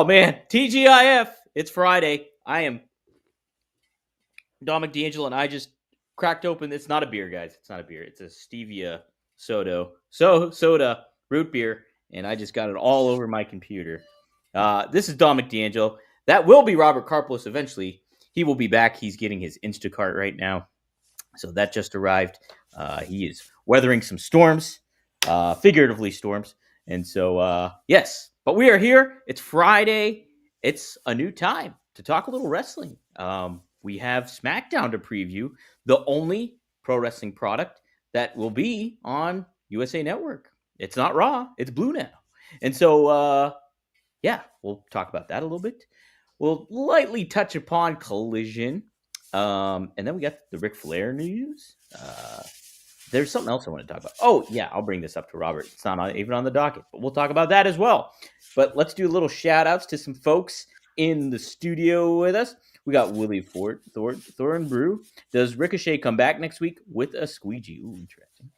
Oh, man. TGIF. It's Friday. I am Dominic D'Angelo, and I just cracked open. It's not a beer, guys. It's not a beer. It's a stevia soda root beer, and I just got it all over my computer. This is Dominic D'Angelo. That will be Robert Karplos eventually. He will be back. He's getting his Instacart right now. So that just arrived. He is weathering some storms, figuratively storms. And so, yes, but we are here. It's Friday. It's a new time to talk a little wrestling. We have SmackDown to preview, the only pro wrestling product that will be on USA Network. It's not Raw, it's Blue now. And so, yeah, we'll talk about that a little bit. We'll lightly touch upon Collision. And then we got the Ric Flair news. There's something else I want to talk about. Oh, yeah, I'll bring this up to Robert. It's not even on the docket, but we'll talk about that as well. But let's do little shout outs to some folks in the studio with us. We got Willie Ford, Thorin Brew. Does Ricochet come back next week with a squeegee? Ooh, interesting.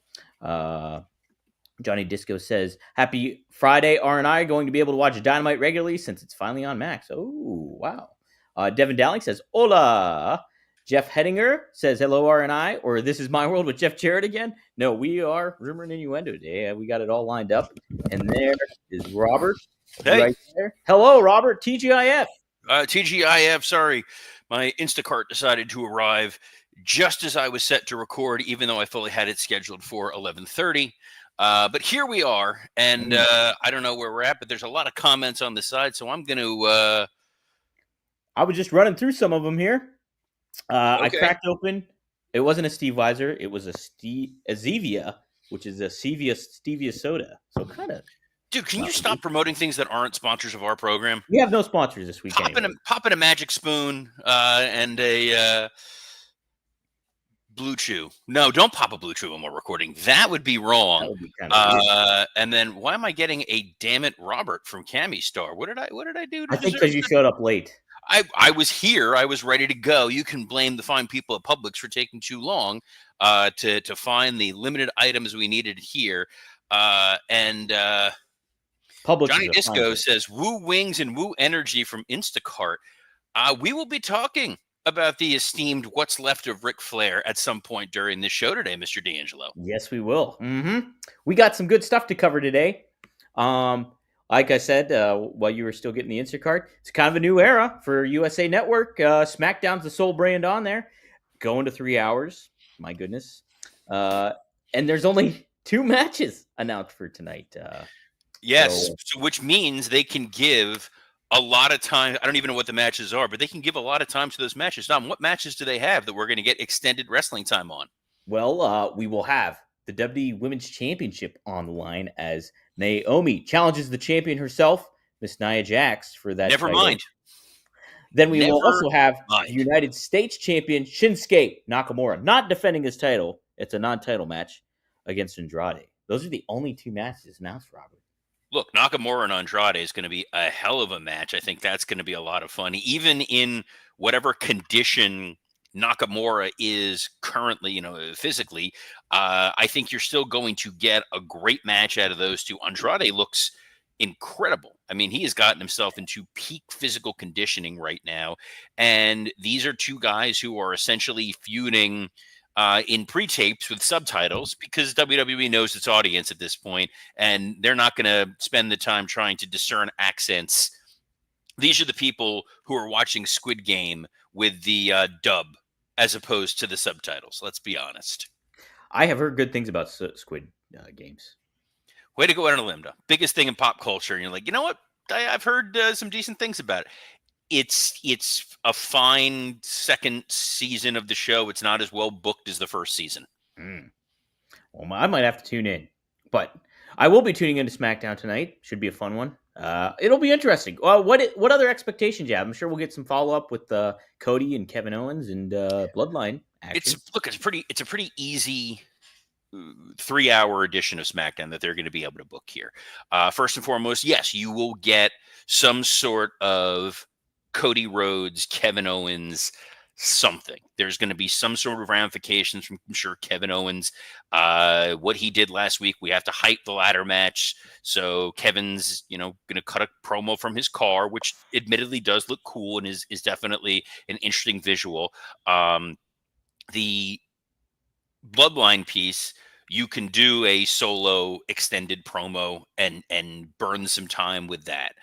Johnny Disco says, happy Friday, R&I. Going to be able to watch Dynamite regularly since it's finally on Max. Oh, wow. Devin Dowling says, hola. Jeff Hedinger says, hello, R&I. Or this is my world with Jeff Jarrett again. No, we are Rumor and Innuendo today. We got it all lined up. And there is Robert. Hey. Right there. Hello, Robert. TGIF. TGIF, sorry. My Instacart decided to arrive just as I was set to record, even though I fully had it scheduled for 11:30. But here we are, and I don't know where we're at, but there's a lot of comments on the side, so I'm going to... I was just running through some of them here. Okay. I cracked open. It wasn't a Steve Weiser. It was a Zevia, which is a stevia soda. So kind of... Dude, can you stop promoting things that aren't sponsors of our program? We have no sponsors this week. Pop in a Magic Spoon and a Blue Chew. No, don't pop a Blue Chew when we're recording. That would be wrong. That would be kind of weird. And then why am I getting a damn it Robert from Cami Star? What did I do? I think because you showed up late. I was here. I was ready to go. You can blame the fine people at Publix for taking too long to find the limited items we needed here. Publix Johnny Disco says, woo wings and woo energy from Instacart. We will be talking about the esteemed what's left of Ric Flair at some point during this show today, Mr. D'Angelo. Yes, we will. We got some good stuff to cover today. Like I said, while you were still getting the Instacart, it's kind of a new era for USA Network. SmackDown's the sole brand on there. Going to 3 hours. My goodness. And there's only 2 matches announced for tonight. Yes, so which means they can give a lot of time. I don't even know what the matches are, but they can give a lot of time to those matches. Dom, what matches do they have that we're going to get extended wrestling time on? Well, we will have the WWE Women's Championship on the line as Naomi challenges the champion herself, Miss Nia Jax, for that Never title. mind. Then we will also have the United States champion Shinsuke Nakamura, not defending his title. It's a non-title match against Andrade. Those are the only 2 matches announced, Robert. Look, Nakamura and Andrade is going to be a hell of a match. I think that's going to be a lot of fun. Even in whatever condition Nakamura is currently, physically, I think you're still going to get a great match out of those 2. Andrade looks incredible. I mean, he has gotten himself into peak physical conditioning right now. And these are 2 guys who are essentially feuding in pre-tapes with subtitles because WWE knows its audience at this point, and they're not going to spend the time trying to discern accents. These are the people who are watching Squid Game with the dub as opposed to the subtitles. Let's be honest. I have heard good things about Squid Games. Way to go out on a limb, though. Biggest thing in pop culture. And you're like, you know what? I've heard some decent things about it. It's a fine second season of the show. It's not as well booked as the first season. Well, I might have to tune in, but I will be tuning into SmackDown tonight. Should be a fun one. It'll be interesting. What other expexpectations you have? I'm sure we'll get some follow up with Cody and Kevin Owens and Bloodline action. It's a pretty easy 3-hour edition of SmackDown that they're going to be able to book here. First and foremost, yes, you will get some sort of Cody Rhodes, Kevin Owens something. There's going to be some sort of ramifications from, I'm sure, Kevin Owens. What he did last week, we have to hype the ladder match. So Kevin's, going to cut a promo from his car, which admittedly does look cool and is definitely an interesting visual. The Bloodline piece, you can do a solo extended promo and burn some time with that.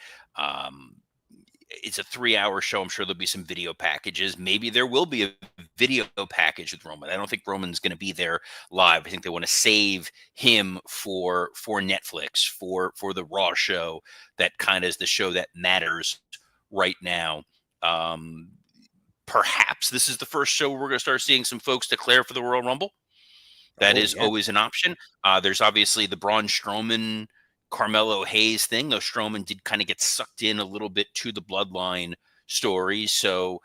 It's a 3-hour show. I'm sure there'll be some video packages. Maybe there will be a video package with Roman. I don't think Roman's going to be there live. I think they want to save him for Netflix, for the Raw show. That kind of is the show that matters right now. Perhaps this is the first show we're going to start seeing some folks declare for the Royal Rumble. That is always an option. There's obviously the Braun Strowman, Carmelo Hayes thing, though Strowman did kind of get sucked in a little bit to the Bloodline story. So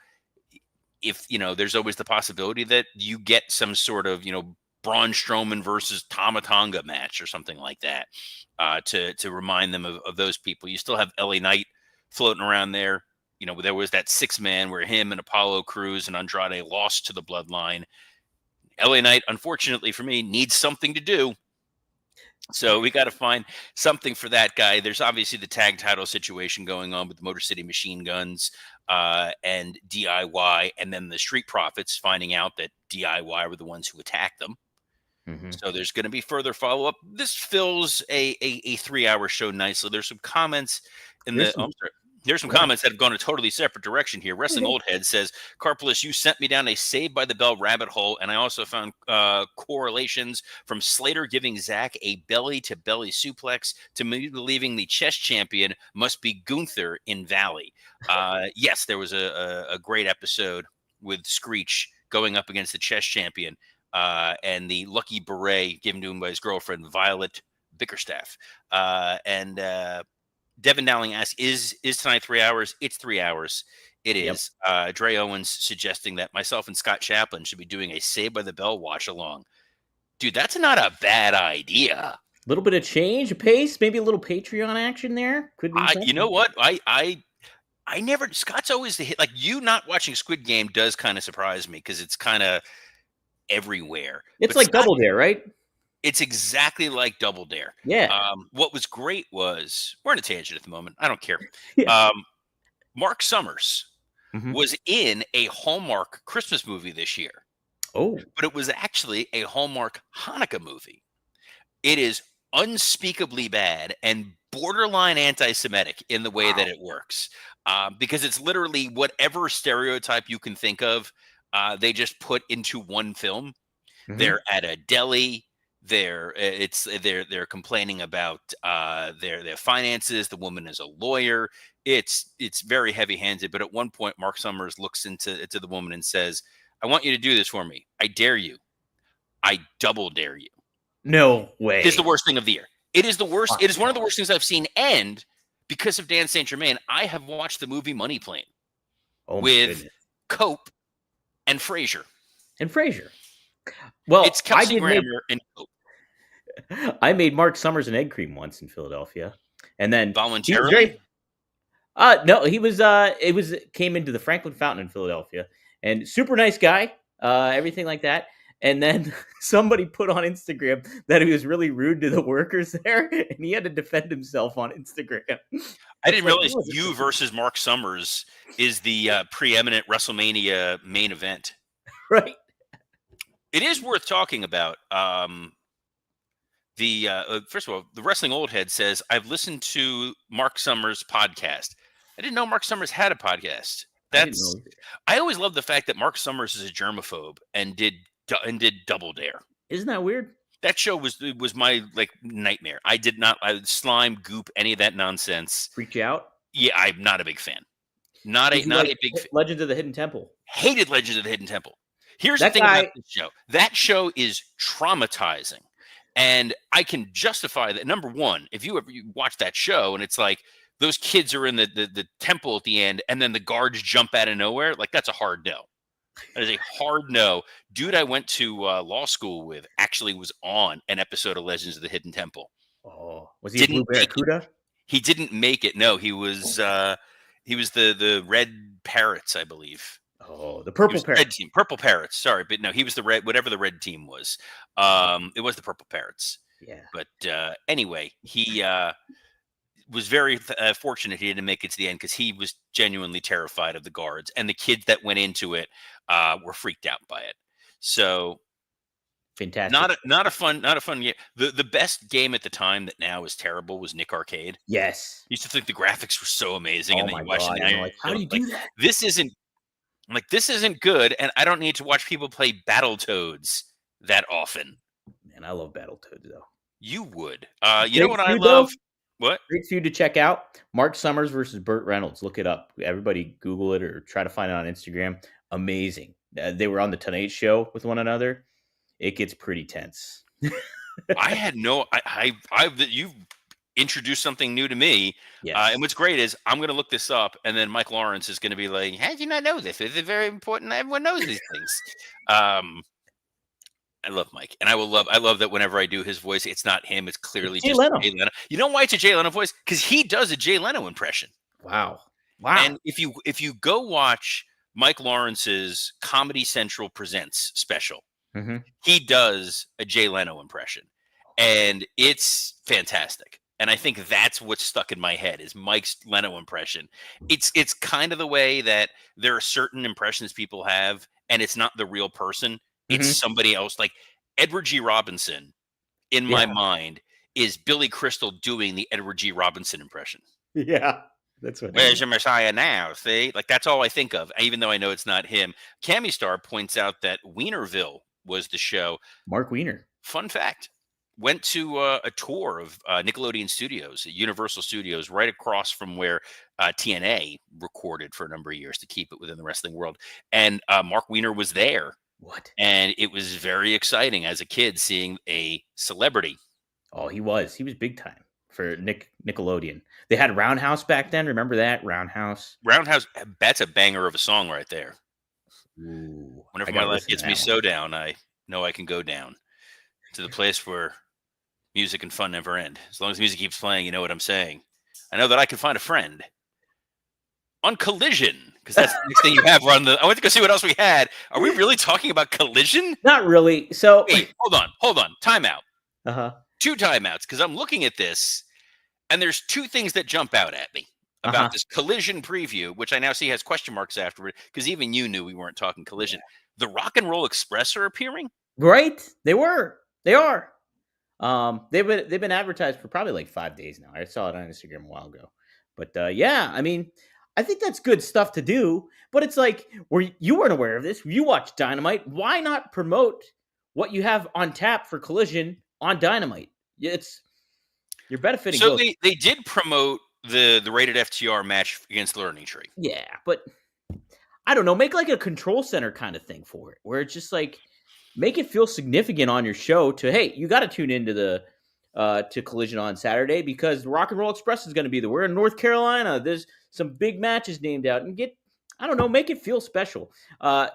if, there's always the possibility that you get some sort of, Braun Strowman versus Tama Tonga match or something like that to remind them of those people. You still have LA Knight floating around there. There was that 6-man where him and Apollo Crews and Andrade lost to the Bloodline. LA Knight, unfortunately for me, needs something to do. So we got to find something for that guy. There's obviously the tag title situation going on with the Motor City Machine Guns and DIY, and then the Street Profits finding out that DIY were the ones who attacked them. Mm-hmm. So there's going to be further follow-up. This fills a 3-hour show nicely. There's some comments in There's some comments that have gone a totally separate direction here. Wrestling Old Head says, Carpolis, you sent me down a Saved by the Bell rabbit hole, and I also found correlations from Slater giving Zach a belly-to-belly suplex to me believing the chess champion must be Gunther in Valley. Yes, there was a great episode with Screech going up against the chess champion and the lucky beret given to him by his girlfriend, Violet Bickerstaff. Devin Dowling asks, is tonight 3 hours? It's 3 hours. It is. Dre Owens suggesting that myself and Scott Chaplin should be doing a Saved by the Bell watch along. Dude, that's not a bad idea. A little bit of change, a pace, maybe a little Patreon action there. Could be. You know what? I never. Scott's always the hit. Like, you not watching Squid Game does kind of surprise me because it's kind of everywhere. It's like Double Dare, right? It's exactly like Double Dare. Yeah. What was great was, we're on a tangent at the moment. I don't care. Mark Summers was in a Hallmark Christmas movie this year. Oh. But it was actually a Hallmark Hanukkah movie. It is unspeakably bad and borderline anti-Semitic in the way that it works. Because it's literally whatever stereotype you can think of, they just put into one film. Mm-hmm. They're at a deli. They're complaining about their finances. The woman is a lawyer. It's very heavy-handed. But at one point, Mark Summers looks into the woman and says, "I want you to do this for me. I dare you. I double dare you." No way. It is the worst thing of the year. It is the worst. It is one of the worst things I've seen. And because of Dan St. Germain, I have watched the movie Money Plane with Cope and Frasier. Well, it's Kelsey Grammer and Cope. I made Mark Summers an egg cream once in Philadelphia, and then voluntarily. No, he was. Came into the Franklin Fountain in Philadelphia, and super nice guy, everything like that. And then somebody put on Instagram that he was really rude to the workers there, and he had to defend himself on Instagram. I didn't realize you versus Mark Summers is the preeminent WrestleMania main event. Right. It is worth talking about. First of all, the Wrestling Old Head says, I've listened to Mark Summers' podcast. I didn't know Mark Summers had a podcast. I always love the fact that Mark Summers is a germaphobe and did Double Dare. Isn't that weird? That show was my nightmare. I slime, goop, any of that nonsense. Freak you out? Yeah, I'm not a big fan. Not a big fan. Legends of the Hidden Temple. Hated Legends of the Hidden Temple. Here's the thing about this show. That show is traumatizing. And I can justify that. Number one, if you watch that show and it's like those kids are in the temple at the end and then the guards jump out of nowhere, that's a hard no. That is a hard no. Dude I went to law school with actually was on an episode of Legends of the Hidden Temple. Oh, was he a Blue Barracuda? He didn't make it. No, he was the Red Parrots, I believe. Oh, the He Purple was the red Parrot. team, Purple Parrots. Sorry, but no, he was the red, whatever the red team was. It was the Purple Parrots. Yeah. But anyway, he was very fortunate he didn't make it to the end because he was genuinely terrified of the guards, and the kids that went into it were freaked out by it. So Fantastic. not a fun game. The best game at the time that now is terrible was Nick Arcade. Yes. Used to think the graphics were so amazing, Oh and then my you watch it god. now, And you're you're like, how do you like, do that? this isn't this isn't good, and I don't need to watch people play Battletoads that often. Man, I love Battletoads though. You would. You know Great what I feud love? though. What? Great feud to check out. Mark Summers versus Burt Reynolds. Look it up. Everybody Google it or try to find it on Instagram. Amazing. They were on the Tonight Show with one another. It gets pretty tense. I had no. You introduced something new to me. Yes. And what's great is I'm going to look this up, and then Mike Lawrence is going to be like, "How did you not know this? This is very important. Everyone knows these things." I love Mike, and I love that whenever I do his voice, it's not him; it's clearly Jay just Leno. Jay Leno. You know why it's a Jay Leno voice? Because he does a Jay Leno impression. Wow. Wow. And if you go watch Mike Lawrence's Comedy Central Presents special, Mm-hmm. he does a Jay Leno impression, and it's fantastic. And I think that's what's stuck in my head is Mike's Leno impression. It's kind of the way that there are certain impressions people have, and it's not the real person. It's Mm-hmm. somebody else. Like Edward G. Robinson, in my Yeah. mind, is Billy Crystal doing the Edward G. Robinson impression. Yeah. That's what. Where's your Messiah now? See, like that's all I think of, even though I know it's not him. Cammy Star points out that Wienerville was the show. Mark Wiener. Fun fact: went to a tour of Nickelodeon Studios, Universal Studios, right across from where TNA recorded for a number of years to keep it within the wrestling world. And Mark Wiener was there, What? and it was very exciting as a kid seeing a celebrity. Oh, he was. He was big time for Nickelodeon. They had Roundhouse back then. Remember that Roundhouse? Roundhouse, that's a banger of a song right there. Ooh, Whenever I my gotta life listen to gets me that one. so down, I know I can go down to the place where music and fun never end. As long as music keeps playing, you know what I'm saying. I know that I can find a friend on Collision, because that's the next thing you have on the. I went to go see what else we had. Are we really talking about Collision? Not really. So, Wait, hold on. Timeout. uh-huh. 2 timeouts, because I'm looking at this, and there's 2 things that jump out at me about Uh-huh. this Collision preview, which I now see has question marks afterward, because even you knew we weren't talking Collision. The Rock and Roll Express are appearing. Right? They were. They are. They've been advertised for probably like 5 days now. I saw it on Instagram a while ago. But yeah, I mean, I think that's good stuff to do. But it's like, you weren't aware of this. You watch Dynamite. Why not promote what you have on tap for Collision on Dynamite? You're benefiting. So both. they did promote the rated FTR match against Learning Tree. Yeah, but I don't know. Make like a control center kind of thing for it, where it's just like make it feel significant on your show. To hey, you got to tune into the to Collision on Saturday because the Rock and Roll Express is going to be there. We're in North Carolina. There's some big matches named out, and I don't know, make it feel special. But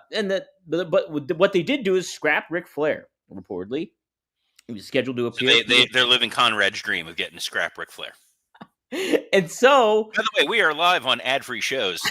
what they did do is scrap Ric Flair reportedly. He was scheduled to So appear. they're living Conrad's dream of getting to scrap Ric Flair. And so, By the way, we are live on ad-free shows.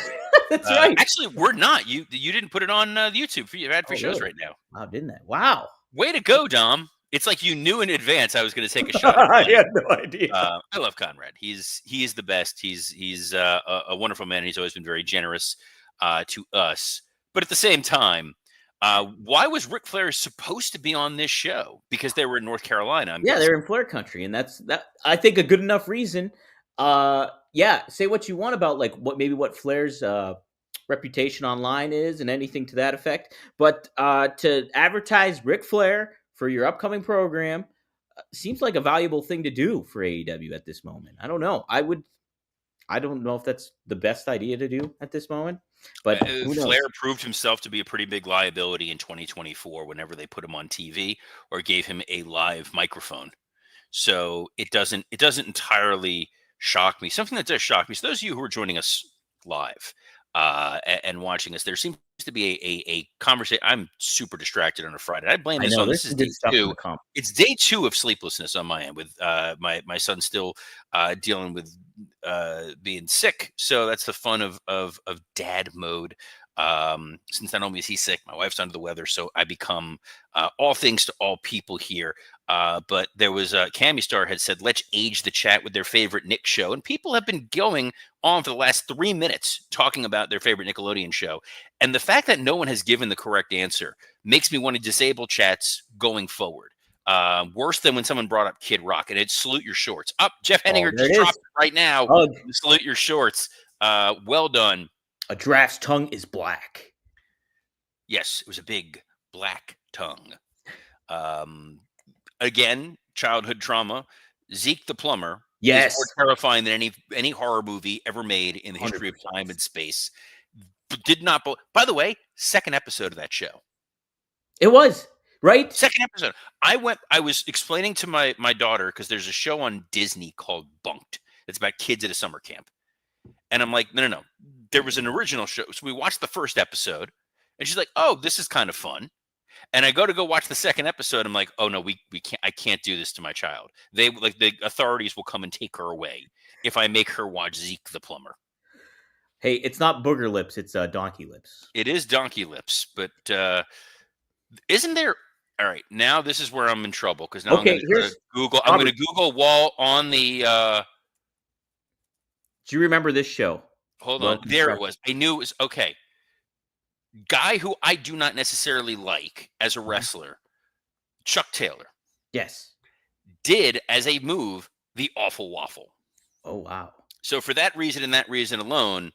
that's right. Actually, we're not. You didn't put it on YouTube for your ad-free shows really? right now. Wow, didn't they? Wow. Way to go, Dom. It's like you knew in advance I was going to take a shot. I had no idea. I love Conrad. He is the best. He's a wonderful man. He's always been very generous to us. But at the same time, why was Ric Flair supposed to be on this show? Because they were in North Carolina. I'm guessing. They're in Flair country, and that's I think a good enough reason. Say what you want about like what Flair's reputation online is and anything to that effect, but to advertise Ric Flair for your upcoming program seems like a valuable thing to do for AEW at this moment. I don't know. I don't know if that's the best idea to do at this moment, but who knows? Flair proved himself to be a pretty big liability in 2024 whenever they put him on TV or gave him a live microphone. So it doesn't entirely shock me. Something that does shock me. So those of you who are joining us live and watching us, there seems to be a conversation. I'm super distracted on a Friday. I blame this on this is day 2. It's day 2 of sleeplessness on my end with my son still dealing with being sick. So that's the fun of dad mode. Since not only is he sick, my wife's under the weather, so I become all things to all people here. But there was Cammy Star had said, let's age the chat with their favorite Nick show. And people have been going on for the last 3 minutes talking about their favorite Nickelodeon show. And the fact that no one has given the correct answer makes me want to disable chats going forward. Worse than when someone brought up Kid Rock, and it's salute your shorts. Up, Jeff Henninger there just it is. dropped it right now. Ugh. Salute your shorts. Well done. A giraffe's tongue is black. Yes, it was a big black tongue. Again, childhood trauma. Zeke the plumber Yes. is more terrifying than any horror movie ever made in the history of 100%. time and space. Did not. By the way, second episode of that show. It was, right? Second episode. I was explaining to my daughter, because there's a show on Disney called Bunked. It's about kids at a summer camp. And I'm like, no. There was an original show. So we watched the first episode. And she's like, oh, this is kind of fun. And I go watch the second episode. I'm like, oh no, we can't. I can't do this to my child. The authorities will come and take her away if I make her watch Zeke the plumber. Hey, it's not booger lips. It's donkey lips. It is donkey lips, but isn't there? All right, now this is where I'm in trouble, because now I'm going to Google. I'm going to Google wall on the. Do you remember this show? Hold on, there it was. I knew it was okay. Guy who I do not necessarily like as a wrestler, Chuck Taylor. Yes. Did as a move the Awful Waffle. Oh, wow. So for that reason and that reason alone,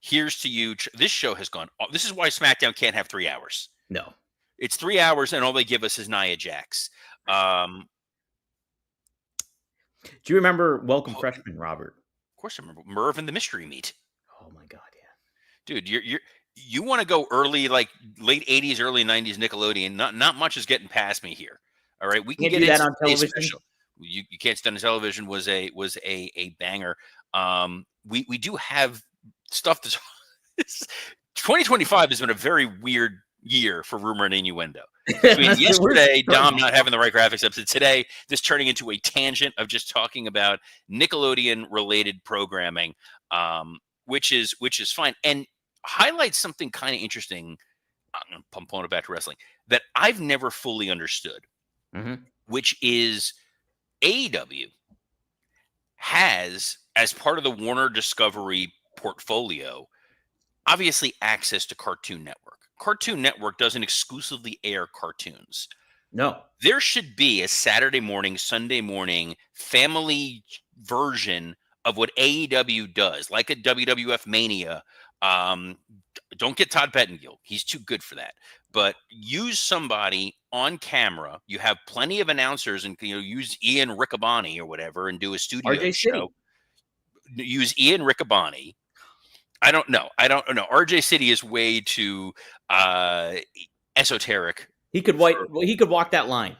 here's to you. This show has gone. This is why SmackDown can't have 3 hours. No. It's 3 hours and all they give us is Nia Jax. Do you remember Welcome Freshman, Robert? Of course I remember. Merv and the Mystery Meat. Oh, my God, yeah. Dude, you want to go early, like late 80s, early 90s Nickelodeon. Not much is getting past me here. All right, we can get that on television. Special. You can't stand on television was a banger. We do have stuff that's 2025 has been a very weird year for rumor and innuendo. Between yesterday, Dom not having the right graphics up to today, this turning into a tangent of just talking about Nickelodeon related programming, which is fine. And highlights something kind of interesting. I'm pulling it back to wrestling that I've never fully understood, which is AEW has, as part of the Warner Discovery portfolio, obviously access to Cartoon Network. Cartoon Network doesn't exclusively air cartoons. No. There should be a Saturday morning, Sunday morning family version of what AEW does, like a WWF Mania. Don't get Todd Pettengill. He's too good for that. But use somebody on camera. You have plenty of announcers, and use Ian Riccaboni or whatever and do a studio RJ show. City. Use Ian Riccaboni. I don't know. RJ City is way too esoteric. He could walk that line.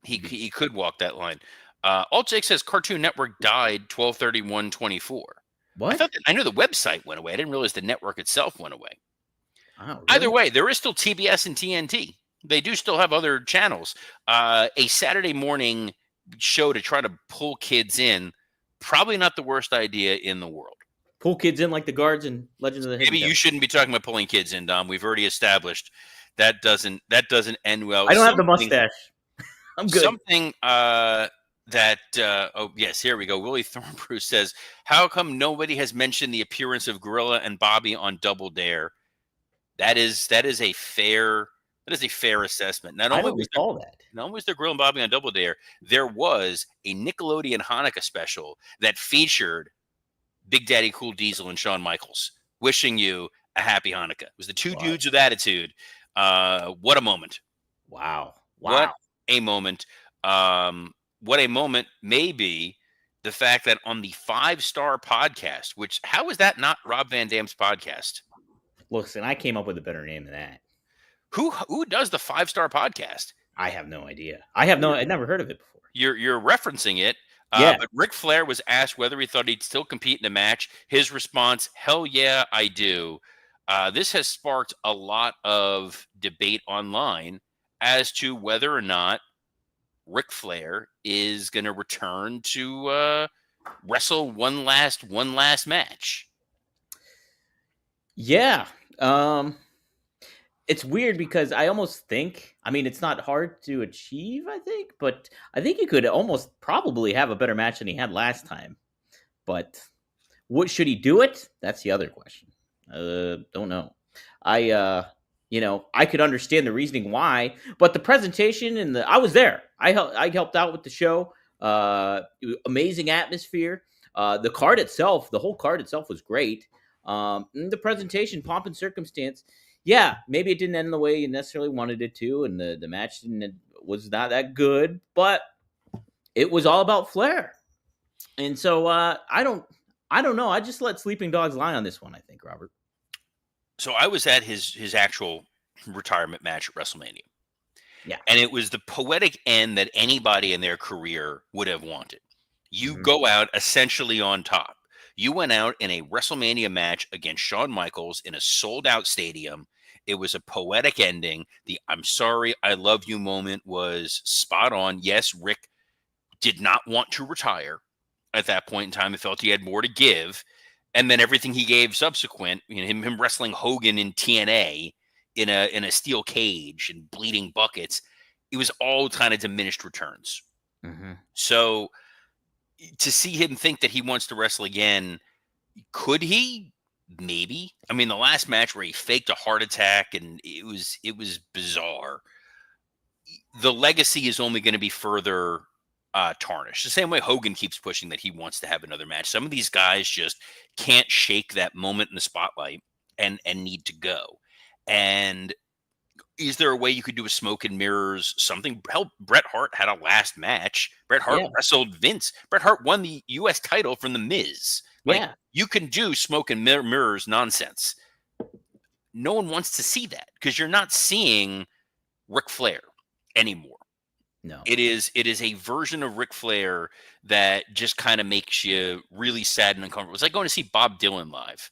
He could walk that line. Alt Jake says Cartoon Network died 12/31/24. What? I knew the website went away. I didn't realize the network itself went away. Oh, really? Either way, there is still TBS and TNT. They do still have other channels. A Saturday morning show to try to pull kids in, probably not the worst idea in the world. Pull kids in like the guards and Legends of the Hidden Maybe Temple. You shouldn't be talking about pulling kids in, Dom. We've already established that doesn't end well. I don't have the mustache. I'm good. Something oh yes, here we go. Willie Thornbrew says, how come nobody has mentioned the appearance of Gorilla and Bobby on Double Dare? That is a fair assessment. Not only was there Gorilla and Bobby on Double Dare, there was a Nickelodeon Hanukkah special that featured Big Daddy Cool Diesel and Shawn Michaels. Wishing you a happy Hanukkah. It was the two dudes with attitude. What a moment. Wow. What a moment. What a moment may be the fact that on the 5-Star podcast, which, how is that not Rob Van Dam's podcast? Listen, I came up with a better name than that. Who does the 5-Star podcast? I have no idea. I'd never heard of it before. You're referencing it. Yeah. But Ric Flair was asked whether he thought he'd still compete in a match. His response, hell yeah, I do. This has sparked a lot of debate online as to whether or not Ric Flair is going to return to wrestle one last match. Yeah. Um, it's weird because I almost think, I mean, it's not hard to achieve, I think, but I think he could almost probably have a better match than he had last time. But what should he do it? That's the other question. Don't know. I I could understand the reasoning why, but the presentation and I was there. I helped out with the show. Amazing atmosphere. The card itself, the whole card itself was great. And the presentation, pomp and circumstance. Yeah, maybe it didn't end the way you necessarily wanted it to, and the match was not that good, but it was all about Flair. And so I don't know. I just let sleeping dogs lie on this one, I think, Robert. So I was at his actual retirement match at WrestleMania. Yeah. And it was the poetic end that anybody in their career would have wanted. You Mhm. go out essentially on top. You went out in a WrestleMania match against Shawn Michaels in a sold out stadium. It was a poetic ending. The "I'm sorry, I love you" moment was spot on. Yes, Rick did not want to retire at that point in time. He felt he had more to give. And then everything he gave subsequent, him wrestling Hogan in TNA in a steel cage and bleeding buckets, it was all kind of diminished returns. Mhm. So to see him think that he wants to wrestle again, could he? Maybe. I mean, the last match where he faked a heart attack and it was bizarre. The legacy is only going to be further tarnished. The same way Hogan keeps pushing that he wants to have another match. Some of these guys just can't shake that moment in the spotlight and need to go. And is there a way you could do a smoke and mirrors something? Hell, Bret Hart had a last match. Bret Hart Yeah. wrestled Vince. Bret Hart won the U.S. title from The Miz. Like, Yeah. you can do smoke and mirrors nonsense. No one wants to see that because you're not seeing Ric Flair anymore. No. It is a version of Ric Flair that just kind of makes you really sad and uncomfortable. It's like going to see Bob Dylan live.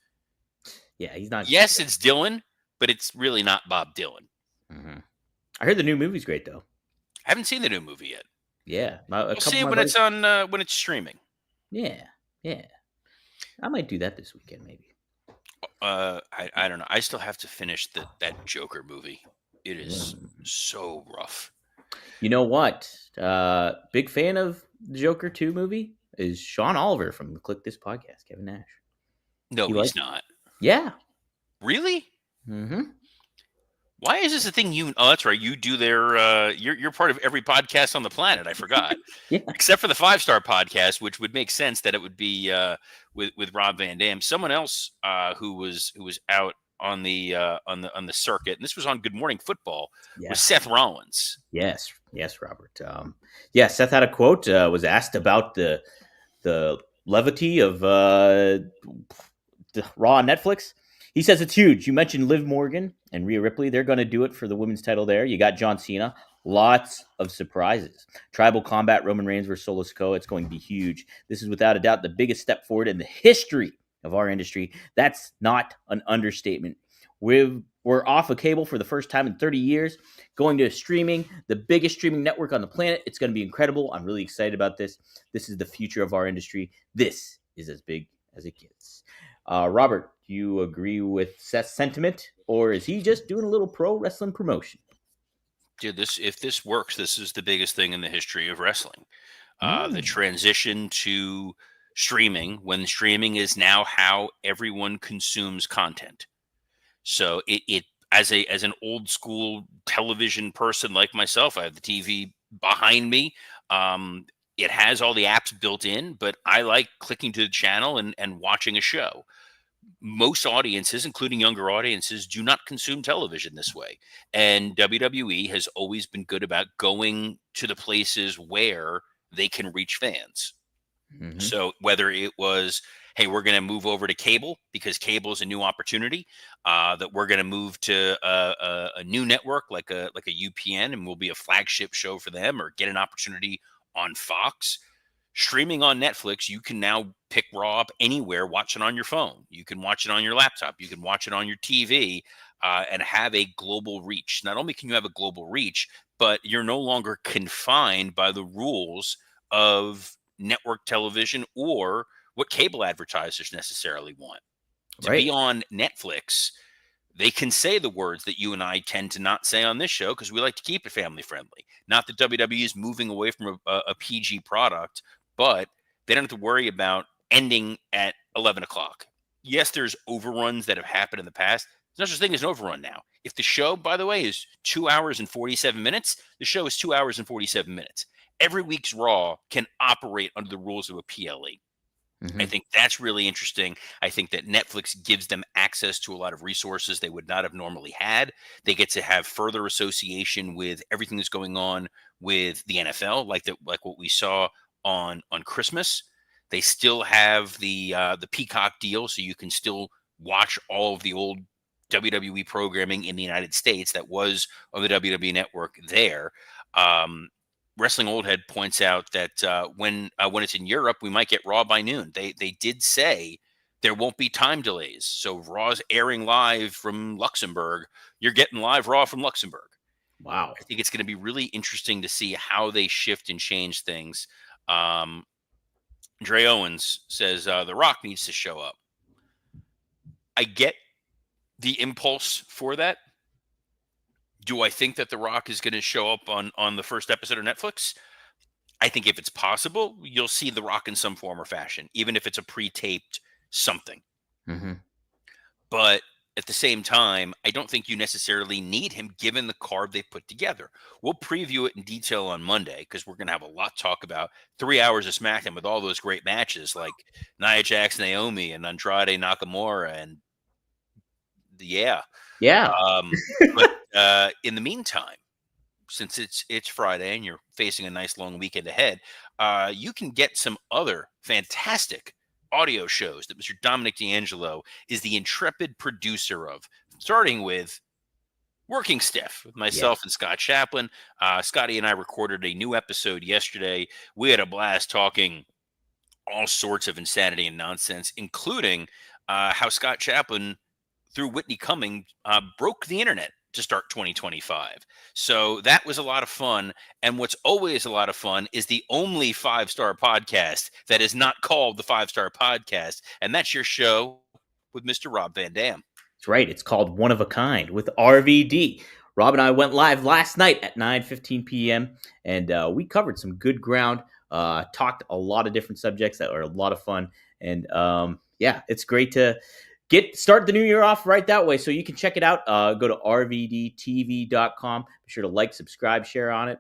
Yeah, he's not. Yes, it's Dylan, but it's really not Bob Dylan. Mhm. I heard the new movie's great though. I haven't seen the new movie yet. Yeah, a We'll couple see of it my when buddies. it's on when it's streaming. Yeah, yeah. I might do that this weekend, maybe. I don't know. I still have to finish that Joker movie. It is Mm. so rough. You know what? Big fan of the Joker 2 movie is Sean Oliver from the Click This podcast, Kevin Nash. No, He likes he's it. not. Yeah. Really? Mm-hmm. Why is this a thing you? Oh, that's right. You do their. You're part of every podcast on the planet. I forgot, Yeah. except for the 5 Star podcast, which would make sense that it would be with Rob Van Dam. Someone else who was out on the circuit, and this was on Good Morning Football, was Yeah. Seth Rollins. Yes. Yes, Robert. Yeah, Seth had a quote, was asked about the levity of the Raw on Netflix. He says it's huge. You mentioned Liv Morgan and Rhea Ripley. They're going to do it for the women's title there. You got John Cena. Lots of surprises. Tribal Combat, Roman Reigns versus Solo Sikoa. It's going to be huge. This is without a doubt the biggest step forward in the history of our industry. That's not an understatement. We're off of cable for the first time in 30 years, going to streaming, the biggest streaming network on the planet. It's going to be incredible. I'm really excited about this. This is the future of our industry. This is as big as it gets. Robert, do you agree with Seth's sentiment, or is he just doing a little pro wrestling promotion? Dude, if this works, this is the biggest thing in the history of wrestling. The Mm, transition to streaming, when streaming is now how everyone consumes content. So it as an old school television person like myself, I have the TV behind me. It has all the apps built in, but I like clicking to the channel and watching a show. Most audiences, including younger audiences, do not consume television this way. And WWE has always been good about going to the places where they can reach fans. hmm So whether it was, hey, we're going to move over to cable because cable is a new opportunity, that we're going to move to a new network like a UPN and will be a flagship show for them, or get an opportunity on Fox. Streaming on Netflix, you can now pick Raw up anywhere, watch it on your phone. You can watch it on your laptop. You can watch it on your TV, and have a global reach. Not only can you have a global reach, but you're no longer confined by the rules of network television or what cable advertisers necessarily want. To be on Netflix, they can say the words that you and I tend to not say on this show because we like to keep it family friendly. Not that WWE is moving away from a PG product, but they don't have to worry about ending at 11 o'clock. Yes, there's overruns that have happened in the past. There's no such thing as an overrun now. If the show, by the way, is 2 hours and 47 minutes, the show is 2 hours and 47 minutes. Every week's Raw can operate under the rules of a PLE. I think that's really interesting. I think that Netflix gives them access to a lot of resources they would not have normally had. They get to have further association with everything that's going on with the NFL, like what we saw on Christmas. They still have the Peacock deal, so you can still watch all of the old WWE programming in the United States that was on the WWE network there. Wrestling Old Head points out that when it's in Europe, we might get Raw by noon. They did say there won't be time delays. So Raw's airing live from Luxembourg. You're getting live Raw from Luxembourg. Wow. I think it's going to be really interesting to see how they shift and change things. Dre Owens says The Rock needs to show up. I get the impulse for that. Do I think that The Rock is going to show up on the first episode of Netflix? I think if it's possible, you'll see The Rock in some form or fashion, even if it's a pre-taped something. But at the same time, I don't think you necessarily need him given the card they put together. We'll preview it in detail on Monday because we're going to have a lot to talk about. 3 hours of SmackDown with all those great matches like Nia Jax, Naomi, and Andrade Nakamura, and yeah. But in the meantime, since it's Friday and you're facing a nice long weekend ahead, you can get some other fantastic audio shows that Mr. Dominic D'Angelo is the intrepid producer of, starting with Working Stiff with myself and Scott Chaplin. Scotty and I recorded a new episode yesterday. We had a blast talking all sorts of insanity and nonsense, including how Scott Chaplin, through Whitney Cummings, broke the internet to start 2025. So that was a lot of fun. And what's always a lot of fun is the only 5-star podcast that is not called the 5-Star Podcast. And that's your show with Mr. Rob Van Dam. That's right. It's called One of a Kind with RVD. Rob and I went live last night at 9:15 p.m. and we covered some good ground, talked a lot of different subjects that were a lot of fun. And it's great to start the new year off right that way. So you can check it out. Go to rvdtv.com. Be sure to like, subscribe, share on it.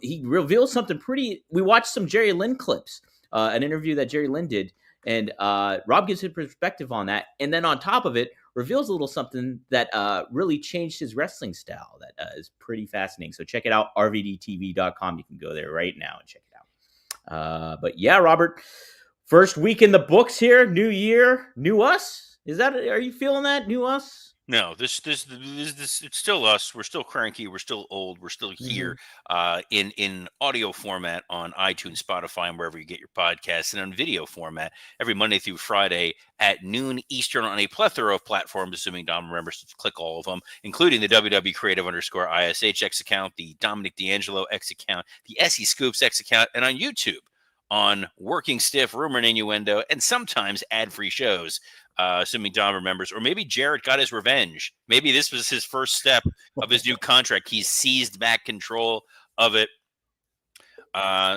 He reveals something pretty. We watched some Jerry Lynn clips, an interview that Jerry Lynn did, and Rob gives his perspective on that. And then on top of it, reveals a little something that really changed his wrestling style. That is pretty fascinating. So check it out, rvdtv.com. You can go there right now and check it out. But yeah, Robert. First week in the books here, new year, new us. Are you feeling that, new us? No, this it's still us. We're still cranky. We're still old. We're still here in audio format on iTunes, Spotify, and wherever you get your podcasts, and on video format every Monday through Friday at noon Eastern on a plethora of platforms, assuming Dom remembers to click all of them, including the WW Creative _ISH X account, the Dominic D'Angelo X account, the SE Scoops X account, and on YouTube on Working Stiff, Rumor and Innuendo, and sometimes ad-free shows, assuming Dom remembers. Or maybe Jarrett got his revenge. Maybe this was his first step of his new contract. He's seized back control of it.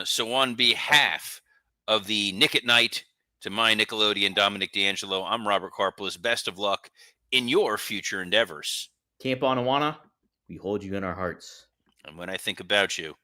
So on behalf of the Nick at Night, to my Nickelodeon, Dominic D'Angelo, I'm Robert Karpoulos. Best of luck in your future endeavors. Camp Onawana, we hold you in our hearts. And when I think about you,